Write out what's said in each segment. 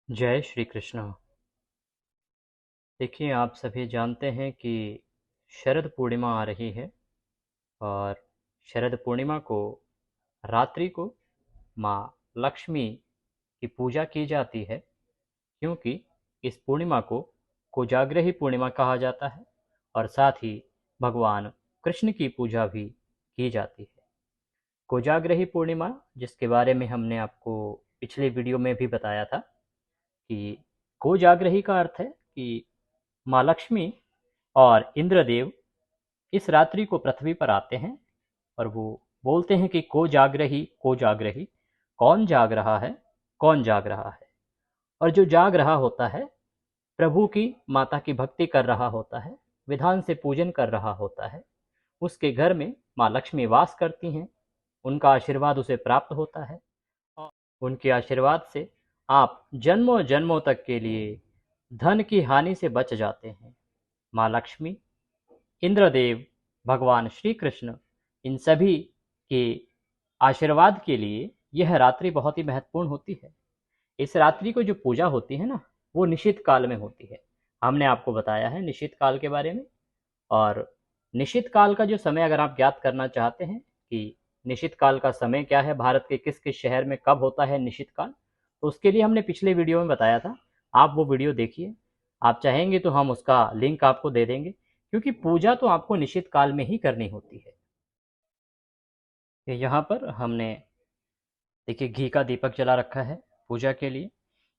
जय श्री कृष्ण। देखिए, आप सभी जानते हैं कि शरद पूर्णिमा आ रही है और शरद पूर्णिमा को रात्रि को माँ लक्ष्मी की पूजा की जाती है, क्योंकि इस पूर्णिमा को कोजाग्रही पूर्णिमा कहा जाता है और साथ ही भगवान कृष्ण की पूजा भी की जाती है। कोजाग्रही पूर्णिमा, जिसके बारे में हमने आपको पिछले वीडियो में भी बताया था कि कोजाग्रही का अर्थ है कि माँ लक्ष्मी और इंद्रदेव इस रात्रि को पृथ्वी पर आते हैं और वो बोलते हैं कि को जागरही, कौन जाग रहा है, कौन जाग रहा है। और जो जाग रहा होता है प्रभु की माता की भक्ति कर रहा होता है, विधान से पूजन कर रहा होता है, उसके घर में माँ लक्ष्मी वास करती हैं, उनका आशीर्वाद उसे प्राप्त होता है और उनके आशीर्वाद से आप जन्मों जन्मों तक के लिए धन की हानि से बच जाते हैं। माँ लक्ष्मी, इंद्रदेव, भगवान श्री कृष्ण, इन सभी के आशीर्वाद के लिए यह रात्रि बहुत ही महत्वपूर्ण होती है। इस रात्रि को जो पूजा होती है ना, वो निशित काल में होती है। हमने आपको बताया है निशित काल के बारे में। और निशित काल का जो समय अगर आप ज्ञात करना चाहते हैं कि निशित काल का समय क्या है, भारत के किस किस शहर में कब होता है निशित काल, तो उसके लिए हमने पिछले वीडियो में बताया था। आप वो वीडियो देखिए। आप चाहेंगे तो हम उसका लिंक आपको दे देंगे, क्योंकि पूजा तो आपको निशित काल में ही करनी होती है। यहाँ पर हमने देखिए घी का दीपक जला रखा है पूजा के लिए।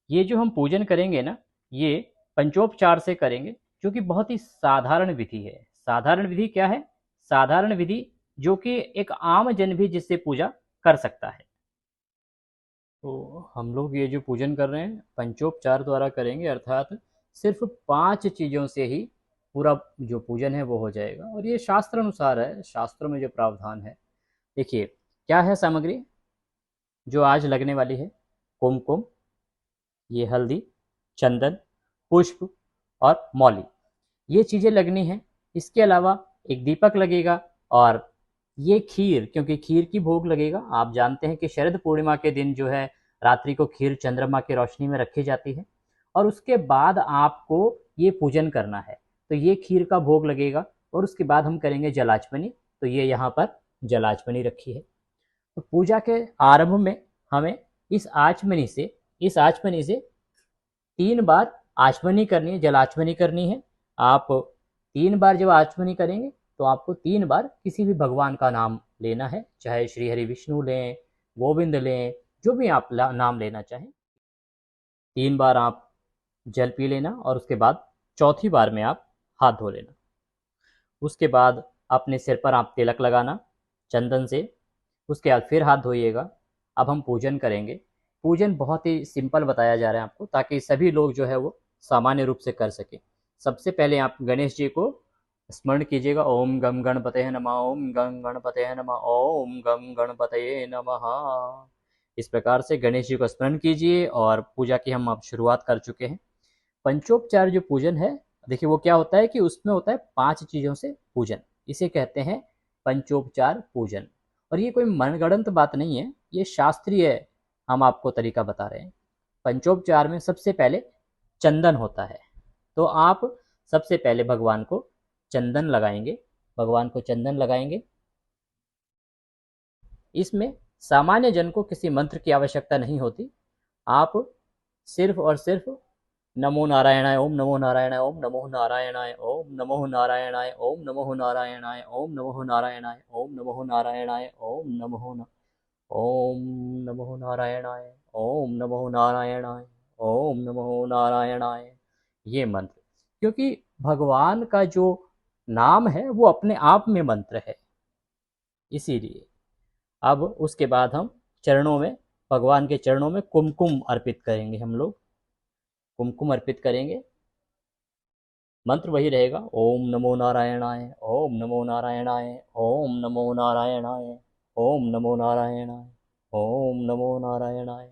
ये जो हम पूजन करेंगे ना, ये पंचोपचार से करेंगे, जो कि बहुत ही साधारण विधि है। साधारण विधि क्या है? साधारण विधि जो कि एक आम जन भी जिससे पूजा कर सकता है। तो हम लोग ये जो पूजन कर रहे हैं पंचोपचार द्वारा करेंगे, अर्थात सिर्फ 5 चीज़ों से ही पूरा जो पूजन है वो हो जाएगा। और ये शास्त्र अनुसार है, शास्त्रों में जो प्रावधान है। देखिए क्या है सामग्री जो आज लगने वाली है। कुमकुम, ये हल्दी, चंदन, पुष्प और मौली, ये चीज़ें लगनी हैं। इसके अलावा एक दीपक लगेगा और ये खीर, क्योंकि खीर की भोग लगेगा। आप जानते हैं कि शरद पूर्णिमा के दिन जो है रात्रि को खीर चंद्रमा की रोशनी में रखी जाती है और उसके बाद आपको ये पूजन करना है। तो ये खीर का भोग लगेगा और उसके बाद हम करेंगे जलाचमनी। तो ये यहाँ पर जलाचमनी रखी है। तो पूजा के आरंभ में हमें इस आचमनी से 3 बार आचमनी करनी है, जल आचमनी करनी है। आप 3 बार जब आचमनी करेंगे तो आपको 3 बार किसी भी भगवान का नाम लेना है, चाहे श्री हरि विष्णु लें, गोविंद लें, जो भी आप नाम लेना चाहें। 3 बार आप जल पी लेना और उसके बाद चौथी बार में आप हाथ धो लेना। उसके बाद अपने सिर पर आप तिलक लगाना चंदन से। उसके बाद फिर हाथ धोइएगा। अब हम पूजन करेंगे। पूजन बहुत ही सिंपल बताया जा रहा है आपको, ताकि सभी लोग जो है वो सामान्य रूप से कर सकें। सबसे पहले आप गणेश जी को स्मरण कीजिएगा। ओम गम गणपतये नमः, ओम गम गणपतये नमः, ओम गम गणपतये नमः। इस प्रकार से गणेश जी को स्मरण कीजिए और पूजा की हम अब शुरुआत कर चुके हैं। पंचोपचार जो पूजन है, देखिए वो क्या होता है कि उसमें होता है 5 चीज़ों से पूजन। इसे कहते हैं पंचोपचार पूजन। और ये कोई मनगढ़ंत बात नहीं है, ये शास्त्रीय हम आपको तरीका बता रहे हैं। पंचोपचार में सबसे पहले चंदन होता है। तो आप सबसे पहले भगवान को चंदन लगाएंगे। भगवान को चंदन लगाएंगे। इसमें सामान्य जन को किसी मंत्र की आवश्यकता नहीं होती। आप सिर्फ और सिर्फ नमो नारायणाय, ओम नमो नारायणाय, ओम नमो नारायणाय, ओम नमो नारायणाय, ओम नमो नारायणाय, ओम नमो नारायणाय, ओम नमो नारायणाय, ओम नमो नारायणाय, ओम नमो नारायणाय, ओम नमो नारायणाय, ये मंत्र। क्योंकि भगवान का जो नाम है वो अपने आप में मंत्र है, इसीलिए। अब उसके बाद हम चरणों में, भगवान के चरणों में कुमकुम अर्पित करेंगे। हम लोग कुमकुम अर्पित करेंगे। मंत्र वही रहेगा, ओम नमो नारायणाय, ओम नमो नारायणाय, ओम नमो नारायणाय, ओम नमो नारायणाय, ओम नमो नारायणाय।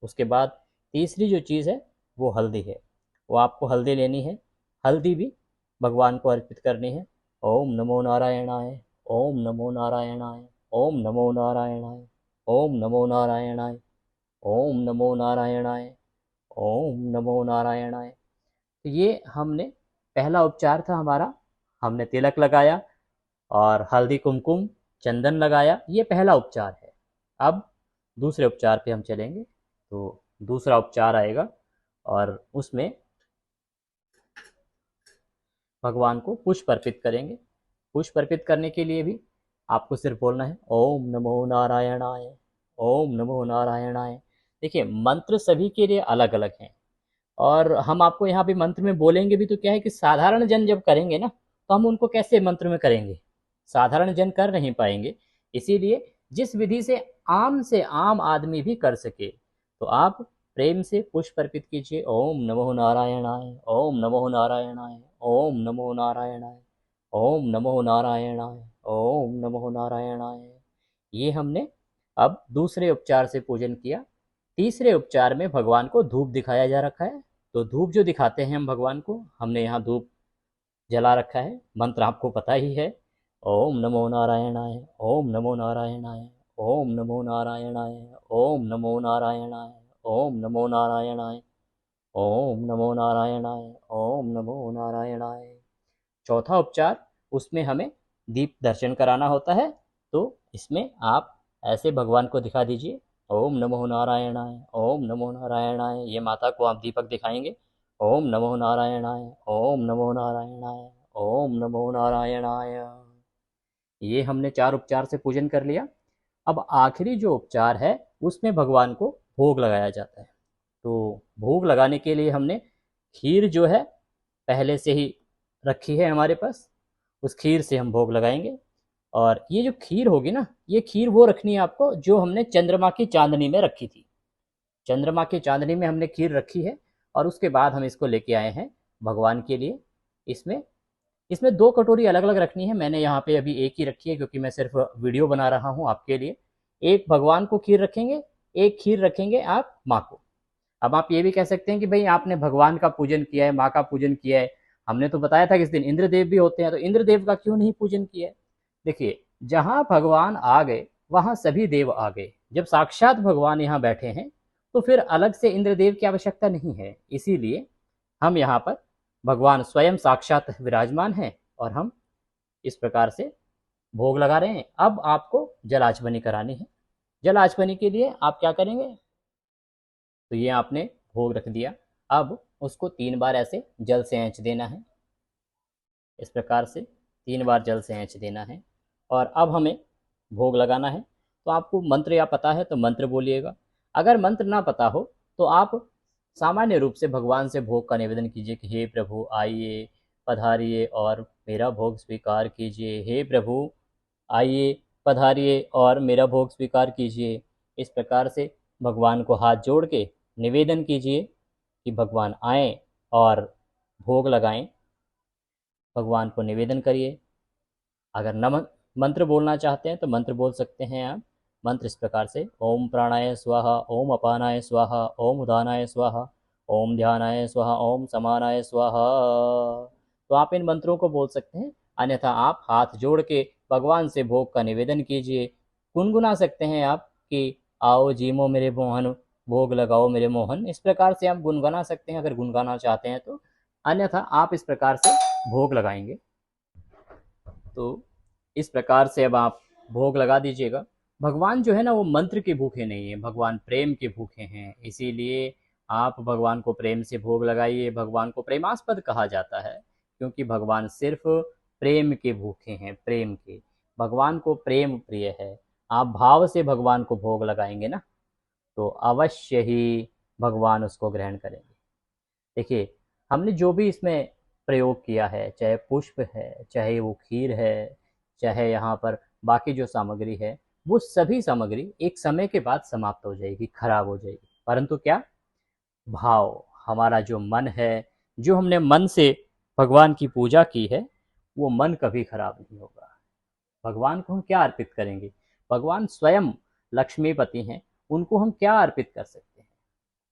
उसके बाद तीसरी जो चीज़ है वो हल्दी है। वो आपको हल्दी लेनी है। हल्दी भी भगवान को अर्पित करनी है। ओम नमो नारायणाय, ओम नमो नारायणाय, ओम नमो नारायणाय, ओम नमो नारायणाय, ओम नमो नारायणाय, ओम नमो नारायणाय। तो ये हमने पहला उपचार था हमारा, हमने तिलक लगाया और हल्दी कुमकुम चंदन लगाया, ये पहला उपचार है। अब दूसरे उपचार पे हम चलेंगे। तो दूसरा उपचार आएगा और उसमें भगवान को पुष्प अर्पित करेंगे। पुष्प अर्पित करने के लिए भी आपको सिर्फ बोलना है ओम नमो नारायणाय, ओम नमो नारायणाय। देखिए मंत्र सभी के लिए अलग अलग हैं और हम आपको यहाँ पे मंत्र में बोलेंगे भी तो क्या है कि साधारण जन जब करेंगे ना तो हम उनको कैसे मंत्र में करेंगे, साधारण जन कर नहीं पाएंगे। इसीलिए जिस विधि से आम आदमी भी कर सके, तो आप प्रेम से पुष्प अर्पित कीजिए। ओम नमो नारायणाय, ओम नमो नारायणाय, ओम नमो नारायणाय, ओम नमो नारायणाय, ओम नमो नारायणाय। ये हमने अब दूसरे उपचार से पूजन किया। तीसरे उपचार में भगवान को धूप दिखाया जा रखा है। तो धूप जो दिखाते हैं हम भगवान को, हमने यहाँ धूप जला रखा है। मंत्र आपको पता ही है, ओम नमो नारायणाय, ओम नमो नारायणाय, ओम नमो नारायणाय, ओम नमो नारायणाय, ओम नमो नारायणाय, ओम नमो नारायणाय, ओम नमो नारायणाय। चौथा उपचार, उसमें हमें दीप दर्शन कराना होता है। तो इसमें आप ऐसे भगवान को दिखा दीजिए, ओम नमो नारायणाय, ओम नमो नारायणाय। ये माता को आप दीपक दिखाएंगे, ओम नमो नारायणाय, ओम नमो नारायणाय, ओम नमो नारायणाय। ये हमने चार उपचार से पूजन कर लिया। अब आखिरी जो उपचार है उसमें भगवान को भोग लगाया जाता है। तो भोग लगाने के लिए हमने खीर जो है पहले से ही रखी है हमारे पास, उस खीर से हम भोग लगाएंगे। और ये जो खीर होगी ना, ये खीर वो रखनी है आपको जो हमने चंद्रमा की चांदनी में रखी थी। चंद्रमा की चांदनी में हमने खीर रखी है और उसके बाद हम इसको लेके आए हैं भगवान के लिए। इसमें इसमें दो कटोरी अलग अलग रखनी है। मैंने यहाँ पे अभी एक ही रखी है क्योंकि मैं सिर्फ वीडियो बना रहा हूँ आपके लिए। एक भगवान को खीर रखेंगे, एक खीर रखेंगे आप माँ को। अब आप ये भी कह सकते हैं कि भाई आपने भगवान का पूजन किया है, माँ का पूजन किया है, हमने तो बताया था कि इस दिन इंद्रदेव भी होते हैं, तो इंद्रदेव का क्यों नहीं पूजन किया है। देखिए जहाँ भगवान आ गए वहाँ सभी देव आ गए। जब साक्षात भगवान यहाँ बैठे हैं तो फिर अलग से इंद्रदेव की आवश्यकता नहीं है। इसीलिए हम यहाँ पर भगवान स्वयं साक्षात विराजमान हैं और हम इस प्रकार से भोग लगा रहे हैं। अब आपको जलाचमनी करानी है। जलाचमनी के लिए आप क्या करेंगे, तो ये आपने भोग रख दिया। अब उसको 3 बार ऐसे जल से ऐंच देना है। इस प्रकार से 3 बार जल से ऐंच देना है और अब हमें भोग लगाना है। तो आपको मंत्र या पता है तो मंत्र बोलिएगा। अगर मंत्र ना पता हो तो आप सामान्य रूप से भगवान से भोग का निवेदन कीजिए कि हे प्रभु आइए, पधारिए और मेरा भोग स्वीकार कीजिए। हे प्रभु आइए, पधारिए और मेरा भोग स्वीकार कीजिए। इस प्रकार से भगवान को हाथ जोड़ के निवेदन कीजिए कि भगवान आएँ और भोग लगाएं। भगवान को निवेदन करिए। अगर नमन मंत्र बोलना चाहते हैं तो मंत्र बोल सकते हैं आप। मंत्र इस प्रकार से, ओम प्राणाय स्वाहा, ओम अपानाय स्वाहा, ओम उदानाय स्वाहा, ओम ध्यानाय स्वाहा, ओम समानाय स्वाहा। तो आप इन मंत्रों को बोल सकते हैं। अन्यथा आप हाथ जोड़ के भगवान से भोग का निवेदन कीजिए। गुनगुना सकते हैं आप कि आओ जीमो मेरे मोहन, भोग लगाओ मेरे मोहन। इस प्रकार से आप गुनगुना सकते हैं अगर गुनगुनाना चाहते हैं तो। अन्यथा आप इस प्रकार से भोग लगाएंगे। तो इस प्रकार से अब आप भोग लगा दीजिएगा। भगवान जो है ना वो मंत्र के भूखे नहीं है, भगवान प्रेम के भूखे हैं। इसीलिए आप भगवान को प्रेम से भोग लगाइए। भगवान को प्रेमास्पद कहा जाता है क्योंकि भगवान सिर्फ प्रेम के भूखे हैं, प्रेम के। भगवान को प्रेम प्रिय है। आप भाव से भगवान को भोग लगाएंगे ना तो अवश्य ही भगवान उसको ग्रहण करेंगे। देखिए हमने जो भी इसमें प्रयोग किया है, चाहे पुष्प है, चाहे वो खीर है, चाहे यहाँ पर बाकी जो सामग्री है, वो सभी सामग्री एक समय के बाद समाप्त हो जाएगी, खराब हो जाएगी। परंतु क्या, भाव, हमारा जो मन है, जो हमने मन से भगवान की पूजा की है, वो मन कभी खराब नहीं होगा। भगवान को हम क्या अर्पित करेंगे, भगवान स्वयं लक्ष्मीपति हैं, उनको हम क्या अर्पित कर सकते हैं।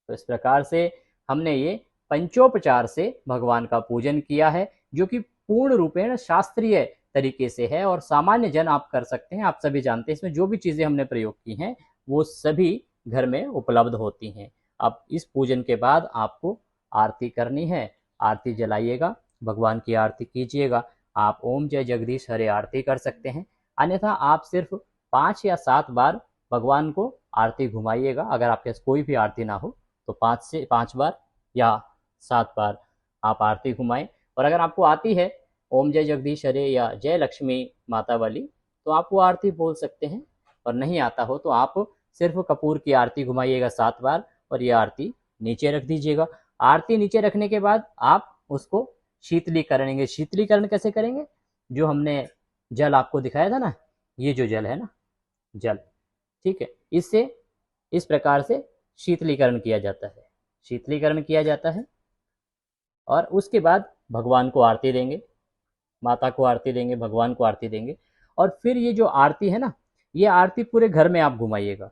तो इस प्रकार से हमने ये पंचोपचार से भगवान का पूजन किया है, जो कि पूर्ण रूपेण शास्त्रीय तरीके से है और सामान्य जन आप कर सकते हैं। आप सभी जानते हैं इसमें जो भी चीज़ें हमने प्रयोग की हैं वो सभी घर में उपलब्ध होती हैं। अब इस पूजन के बाद आपको आरती करनी है, आरती जलाइएगा, भगवान की आरती कीजिएगा। आप ओम जय जगदीश हरे आरती कर सकते हैं, अन्यथा आप सिर्फ 5 या 7 बार भगवान को आरती घुमाइएगा। अगर आपके पास कोई भी आरती ना हो तो 5 बार या 7 बार आप आरती घुमाएं। और अगर आपको आती है ओम जय जगदीश हरे या जय लक्ष्मी माता वाली, तो आप वो आरती बोल सकते हैं। और नहीं आता हो तो आप सिर्फ कपूर की आरती घुमाइएगा 7 बार और ये आरती नीचे रख दीजिएगा। आरती नीचे रखने के बाद आप उसको शीतलीकरण करेंगे। शीतलीकरण कैसे करेंगे? जो हमने जल आपको दिखाया था ना, ये जो जल है ना, जल, ठीक है, इससे इस प्रकार से शीतलीकरण किया जाता है। शीतलीकरण किया जाता है और उसके बाद भगवान को आरती देंगे, माता को आरती देंगे, भगवान को आरती देंगे। और फिर ये जो आरती है ना, ये आरती पूरे घर में आप घुमाइएगा।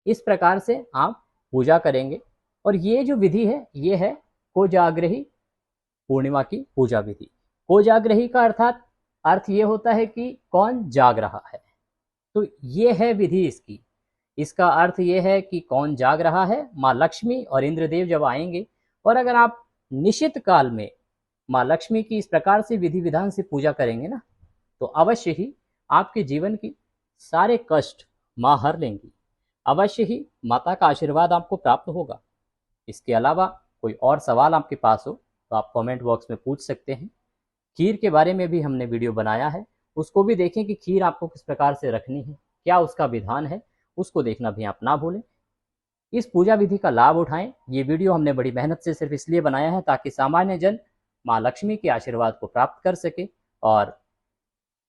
इस प्रकार से आप पूजा करेंगे। और ये जो विधि है, ये है कोजाग्रही पूर्णिमा की पूजा विधि। कोजाग्रही का अर्थात अर्थ ये होता है कि कौन जाग रहा है। तो ये है विधि इसकी। इसका अर्थ ये है कि कौन जाग रहा है, माँ लक्ष्मी और इंद्रदेव जब आएंगे। और अगर आप निशित काल में माँ लक्ष्मी की इस प्रकार से विधि विधान से पूजा करेंगे ना, तो अवश्य ही आपके जीवन की सारे कष्ट माँ हर लेंगी। अवश्य ही माता का आशीर्वाद आपको प्राप्त होगा। इसके अलावा कोई और सवाल आपके पास हो तो आप कमेंट बॉक्स में पूछ सकते हैं। खीर के बारे में भी हमने वीडियो बनाया है, उसको भी देखें कि खीर आपको किस प्रकार से रखनी है, क्या उसका विधान है, उसको देखना भी आप ना भूलें। इस पूजा विधि का लाभ उठाएं। ये वीडियो हमने बड़ी मेहनत से सिर्फ इसलिए बनाया है ताकि सामान्य जन माँ लक्ष्मी के आशीर्वाद को प्राप्त कर सके और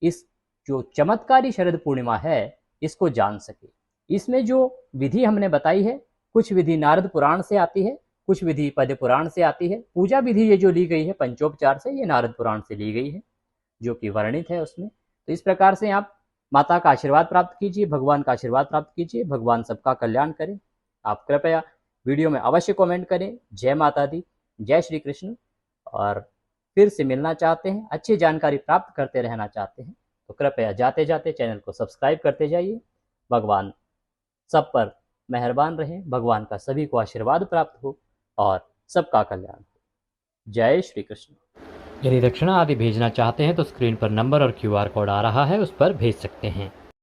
इस जो चमत्कारी शरद पूर्णिमा है इसको जान सके। इसमें जो विधि हमने बताई है, कुछ विधि नारद पुराण से आती है, कुछ विधि पद्म पुराण से आती है। पूजा विधि ये जो ली गई है पंचोपचार से, ये नारद पुराण से ली गई है, जो कि वर्णित है उसमें। तो इस प्रकार से आप माता का आशीर्वाद प्राप्त कीजिए, भगवान का आशीर्वाद प्राप्त कीजिए। भगवान सबका कल्याण करें। आप कृपया वीडियो में अवश्य कमेंट करें। जय माता दी, जय श्री कृष्ण। और फिर से मिलना चाहते हैं, अच्छी जानकारी प्राप्त करते रहना चाहते हैं, तो कृपया जाते जाते चैनल को सब्सक्राइब करते जाइए। भगवान सब पर मेहरबान रहें, भगवान का सभी को आशीर्वाद प्राप्त हो और सबका कल्याण हो। जय श्री कृष्ण। यदि दक्षिणा आदि भेजना चाहते हैं तो स्क्रीन पर नंबर और QR कोड आ रहा है, उस पर भेज सकते हैं।